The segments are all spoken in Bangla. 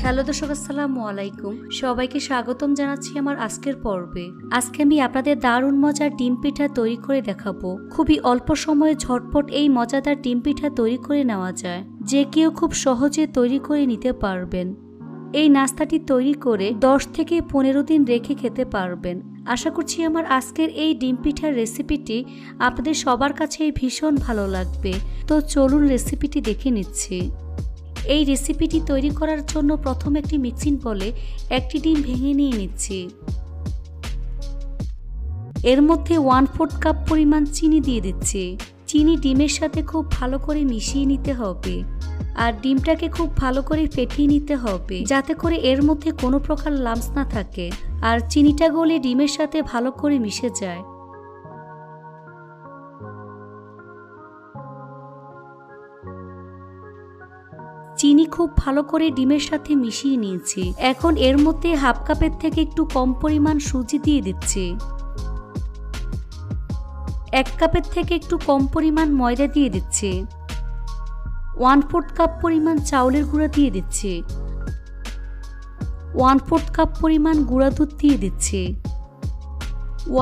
হ্যালো দর্শক, আসসালামু আলাইকুম। সবাইকে স্বাগতম জানাচ্ছি আমার আজকের পর্বে। আজকে আমি আপনাদের দারুণ মজার ডিম পিঠা তৈরি করে দেখাবো। খুবই অল্প সময়ে ঝটপট এই মজাদার ডিম পিঠা তৈরি করে নেওয়া যায়, যে কেউ খুব সহজে তৈরি করে নিতে পারবেন। এই নাস্তাটি তৈরি করে 10 থেকে 15 দিন রেখে খেতে পারবেন। আশা করছি আমার আজকের এই ডিম পিঠার রেসিপিটি আপনাদের সবার কাছেই ভীষণ ভালো লাগবে। তো চলুন রেসিপিটি দেখে নিচ্ছি। এই রেসিপিটি তৈরি করার জন্য প্রথমে একটি মিক্সিং বলে একটি ডিম ভেঙে নিয়ে নিচ্ছি। এর মধ্যে 1/4 কাপ পরিমাণ চিনি দিয়ে দিচ্ছি। চিনি ডিমের সাথে খুব ভালো করে মিশিয়ে নিতে হবে, আর ডিমটাকে খুব ভালো করে ফেটিয়ে নিতে হবে, যাতে করে এর মধ্যে কোনো প্রকার লাম্পস না থাকে আর চিনিটা গলে ডিমের সাথে ভালো করে মিশে যায়। চিনি খুব ভালো করে ডিমের সাথে মিশিয়ে নিয়েছি। এখন এর মধ্যে 1/2 কাপের থেকে একটু কম পরিমাণ সুজি দিয়ে দিচ্ছি। 1 কাপের থেকে একটু কম পরিমাণ ময়দা দিয়ে দিচ্ছি। 1/4 কাপ পরিমাণ চাউলের গুঁড়া দিয়ে দিচ্ছি। 1/4 কাপ পরিমাণ গুঁড়া দুধ দিয়ে দিচ্ছি।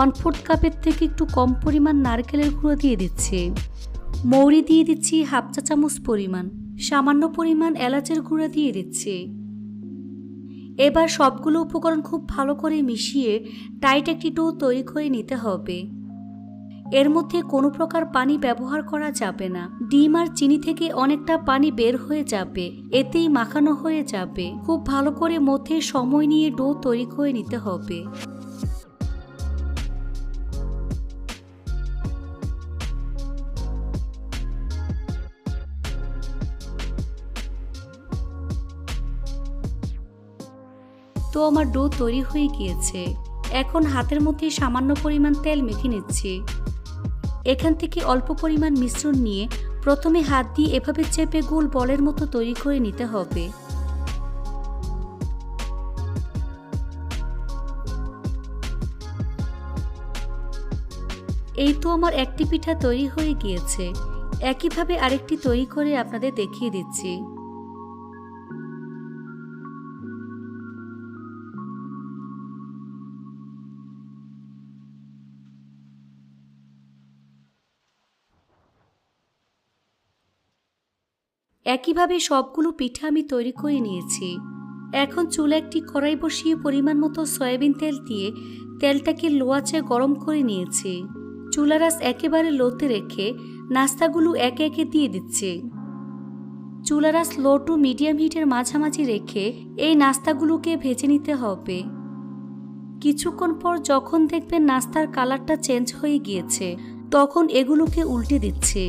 1/4 কাপের থেকে একটু কম পরিমাণ নারকেলের গুঁড়ো দিয়ে দিচ্ছি। মৌরি দিয়ে দিচ্ছি 1/2 চা চামচ পরিমাণ। সামান্য পরিমাণ এলাচের গুঁড়া দিয়ে দিচ্ছি। এবার সবগুলো উপকরণ খুব ভালো করে মিশিয়ে টাইট একটি ডো তৈরি করে নিতে হবে। এর মধ্যে কোনো প্রকার পানি ব্যবহার করা যাবে না। ডিম আর চিনি থেকে অনেকটা পানি বের হয়ে যাবে, এতেই মাখানো হয়ে যাবে। খুব ভালো করে মধ্যে সময় নিয়ে ডো তৈরি করে নিতে হবে। তো আমার ডো তৈরি হয়ে গিয়েছে। এখন হাতের মধ্যে সামান্য পরিমাণ তেল মেখে নিচ্ছি। এখান থেকে অল্প পরিমাণ মিশ্রণ নিয়ে প্রথমে হাত দিয়ে এভাবে চেপে গোল বলের মতো তৈরি করে নিতে হবে। এই তো আমার একটি পিঠা তৈরি হয়ে গিয়েছে। একইভাবে আরেকটি তৈরি করে আপনাদের দেখিয়ে দিচ্ছি। একইভাবে সবগুলো পিঠা আমি তৈরি করে নিয়েছি। এখন চুলে একটি কড়াই বসিয়ে পরিমাণ মতো সয়াবিন তেল দিয়ে তেলটাকে লো আঁচে গরম করে নিয়েছি। চুলার আঁচ একেবারে লোতে রেখে নাস্তাগুলো একে একে দিয়ে দিচ্ছি। চুলার আঁচ লো টু মিডিয়াম হিটের মাঝামাঝি রেখে এই নাস্তাগুলোকে ভেজে নিতে হবে। কিছুক্ষণ পর যখন দেখবেন নাস্তার কালারটা চেঞ্জ হয়ে গিয়েছে, তখন এগুলোকে উল্টে দিচ্ছি।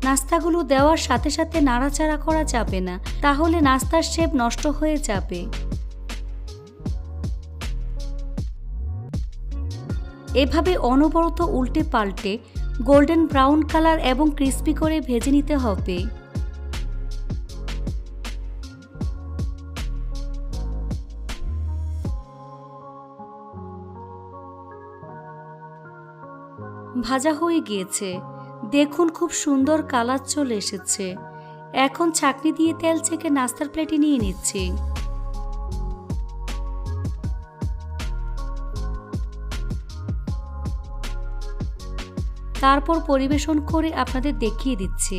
নাস্তাগুলো দেওয়ার সাথে সাথে নাড়াচাড়া করা যাবে না, তাহলে নাস্তার শেপ নষ্ট হয়ে যাবে। এভাবে অনবরত উল্টে পাল্টে গোল্ডেন ব্রাউন কালার এবং ক্রিস্পি করে ভেজে নিতে হবে। ভাজা হয়ে গিয়েছে, দেখুন খুব সুন্দর কালার চলে এসেছে। এখন ছাঁকনি দিয়ে তেল ছেঁকে নাস্তার প্লেটে নিয়ে নিচ্ছি। তারপর পরিবেশন করে আপনাদের দেখিয়ে দিচ্ছি।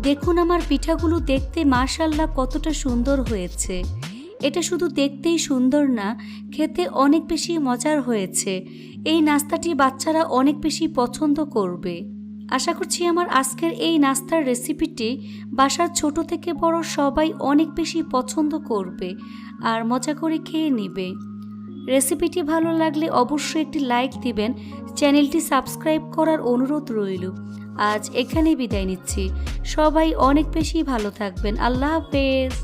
দেখুন আমার পিঠাগুলো দেখতে মাশাআল্লাহ কতটা সুন্দর হয়েছে। এটা শুধু দেখতেই সুন্দর না, খেতে অনেক বেশি মজার হয়েছে। এই নাস্তাটি বাচ্চারা অনেক বেশি পছন্দ করবে। আশা করছি আমার আজকের এই নাস্তার রেসিপিটি বাসার ছোট থেকে বড় সবাই অনেক বেশি পছন্দ করবে আর মজা করে খেয়ে নেবে। রেসিপিটি ভালো লাগলে অবশ্যই একটি লাইক দিবেন। চ্যানেলটি সাবস্ক্রাইব করার অনুরোধ রইল। আজ এখানেই বিদায় নিচ্ছি। সবাই অনেক বেশি ভালো থাকবেন। আল্লাহ হাফেজ।